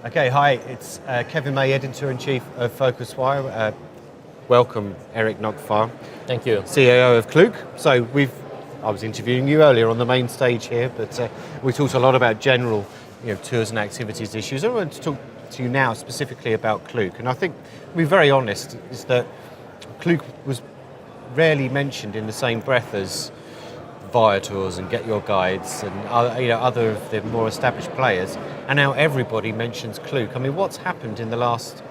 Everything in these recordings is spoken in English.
Okay, hi, it's Kevin May, Editor-in-Chief of PhocusWire. Welcome, Eric Gnock Fah, Thank you. CEO of Klook. So I was interviewing you earlier on the main stage here, but we talked a lot about general tours and activities issues. I want to talk to you now specifically about Klook. And I think, to be very honest, is that Klook was rarely mentioned in the same breath as Viatours and Get Your Guides and other of the more established players, and now everybody mentions Klook. I mean, what's happened in the last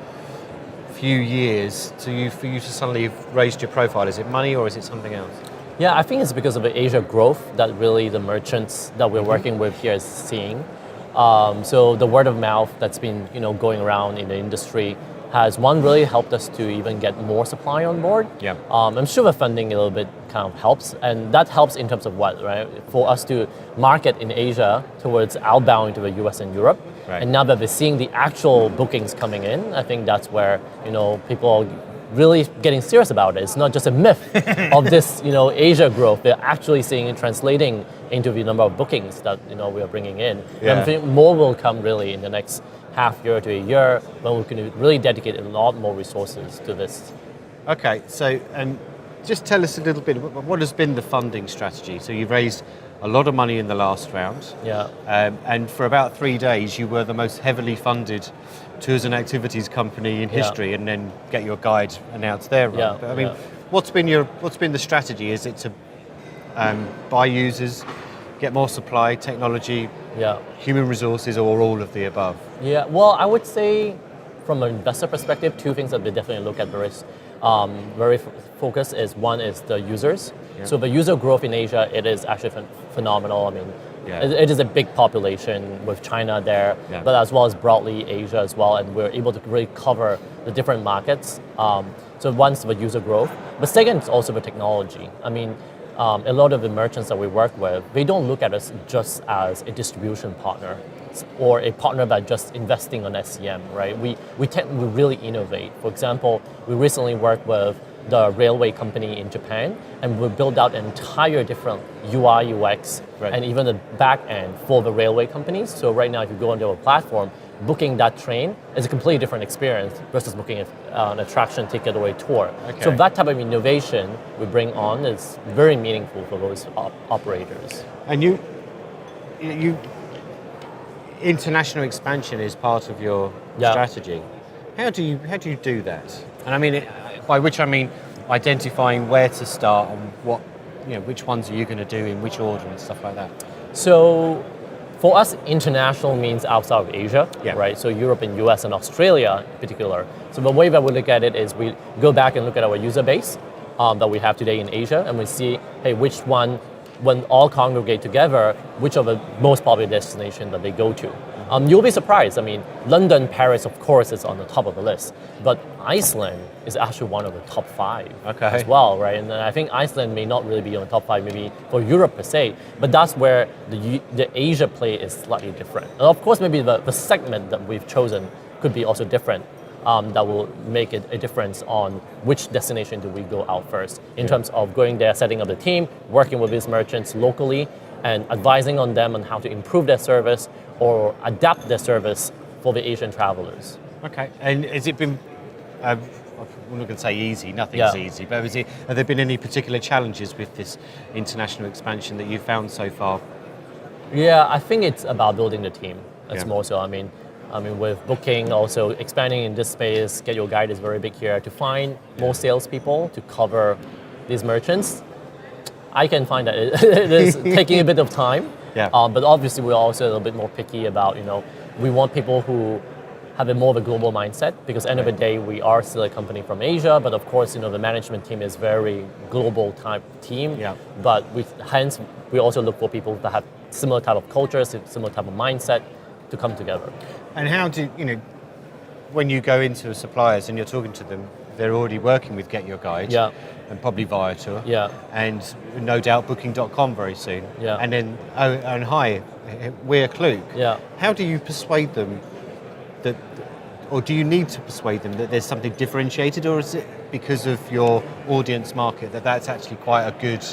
few years for you to suddenly have raised your profile? Is it money or is it something else? Yeah, I think it's because of the Asia growth that really the merchants that we're working with here is seeing. So the word of mouth that's been going around in the industry has really helped us to even get more supply on board. Yeah. I'm sure the funding a little bit kind of helps, and that helps in terms of what, right? For us to market in Asia towards outbound into the US and Europe. Right. And now that they're seeing the actual bookings coming in, I think that's where people are really getting serious about it. It's not just a myth of this Asia growth. They're actually seeing it translating into the number of bookings that we are bringing in. Yeah. And I think more will come really in the next half year to a year when we can really dedicate a lot more resources to this. Okay, so just tell us a little bit, what has been the funding strategy? So you've raised a lot of money in the last round. Yeah. And for about 3 days, you were the most heavily funded tours and activities company in history, and then Get Your Guide announced their run. Yeah. But I mean, what's been the strategy? Is it to buy users, get more supply, technology, human resources, or all of the above? Yeah, well, I would say from an investor perspective, two things that we definitely look at very focused is one is the users. Yeah. So the user growth in Asia, it is actually phenomenal. I mean, Yeah. it is a big population with China there, but as well as broadly Asia as well, and we're able to really cover the different markets. So one's the user growth, but second is also the technology. I mean, a lot of the merchants that we work with, they don't look at us just as a distribution partner or a partner that just investing on SCM, right? We really innovate. For example, we recently worked with the railway company in Japan, and we built out an entire different UI, UX, and even the back end for the railway companies. So right now, if you go onto a platform, booking that train is a completely different experience versus booking an attraction ticket or a tour. Okay. So that type of innovation we bring on is very meaningful for those operators. And you international expansion is part of your strategy. How do you do that? And I mean, by which I mean identifying where to start and what, which ones are you going to do in which order and stuff like that. So for us, international means outside of Asia, right? So Europe and US and Australia in particular. So the way that we look at it is we go back and look at our user base that we have today in Asia, and we see, hey, which one, when all congregate together, which are the most popular destinations that they go to. You'll be surprised. I mean, London, Paris, of course, is on the top of the list, but Iceland is actually one of the top 5 as well, right? And I think Iceland may not really be on the top 5 maybe for Europe per se, but that's where the Asia play is slightly different. And of course, maybe the segment that we've chosen could be also different. That will make it a difference on which destination do we go out first in terms of going there, setting up the team, working with these merchants locally, and advising on them on how to improve their service or adapt their service for the Asian travelers. Okay, and has it been, I'm not going to say easy, nothing's easy, but have there been any particular challenges with this international expansion that you've found so far? Yeah, I think it's about building the team. That's more so. I mean, with booking, also expanding in this space, Get Your Guide is very big here. To find more salespeople to cover these merchants, I can find that it is taking a bit of time. Yeah. But obviously, we're also a little bit more picky about, we want people who have a more of a global mindset, because at the end of the day, we are still a company from Asia, but of course, the management team is very global type team. Yeah. But hence, we also look for people that have similar type of cultures, similar type of mindset to come together. And how do, when you go into suppliers and you're talking to them, they're already working with Get Your Guide and probably Viator, and no doubt Booking.com very soon. Yeah. And then, and hi, we're Klook. Yeah. How do you persuade them that, or do you need to persuade them that there's something differentiated, or is it because of your audience market that's actually quite a good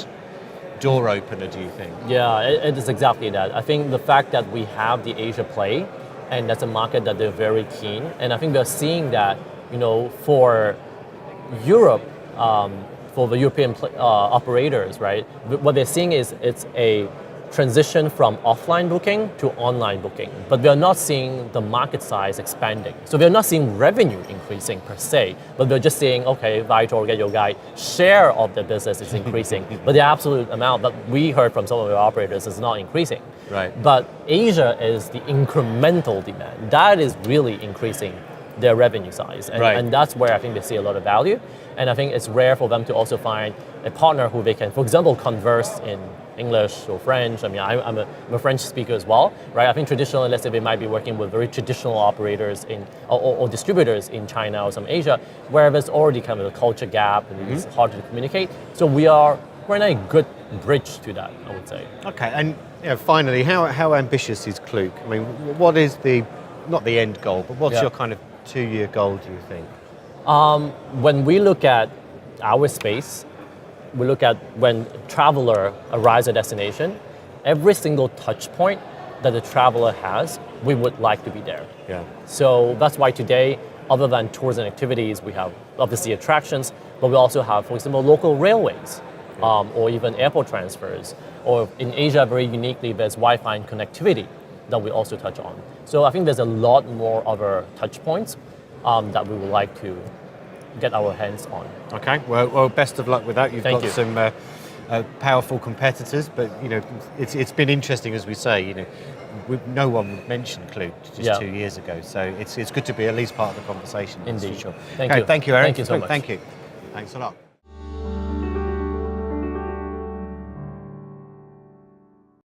door opener, do you think? Yeah, it is exactly that. I think the fact that we have the Asia play and that's a market that they're very keen. And I think they're seeing that, for Europe, for the European operators, right? What they're seeing is it's a transition from offline booking to online booking, but we are not seeing the market size expanding. So we are not seeing revenue increasing per se, but we're just seeing, okay, Viator, Get Your Guide, share of the business is increasing, but the absolute amount that we heard from some of the operators is not increasing. Right. But Asia is the incremental demand. That is really increasing their revenue size. And that's where I think they see a lot of value. And I think it's rare for them to also find a partner who they can, for example, converse in English or French. I mean, I'm a French speaker as well, right? I think traditionally, let's say they might be working with very traditional operators or distributors in China or some Asia, where there's already kind of a culture gap and it's hard to communicate. So we're in a good bridge to that, I would say. Okay, and finally, how ambitious is Klook? I mean, what is not the end goal, but what's your kind of 2-year goal, do you think? When we look at our space, we look at when traveler arrives at destination, every single touch point that the traveler has, we would like to be there. Yeah. So that's why today, other than tours and activities, we have obviously attractions, but we also have, for example, local railways, or even airport transfers, or in Asia, very uniquely, there's Wi-Fi and connectivity that we also touch on. So I think there's a lot more other touch points that we would like to get our hands on. Okay, well, best of luck with that. You've Thank got you. some powerful competitors, but it's been interesting, as we say. No one would mention Klook just 2 years ago, so it's good to be at least part of the conversation. Indeed. That's for sure. Thank you. Thank you, Aaron. Thank you so much. Thank you. Thanks a lot.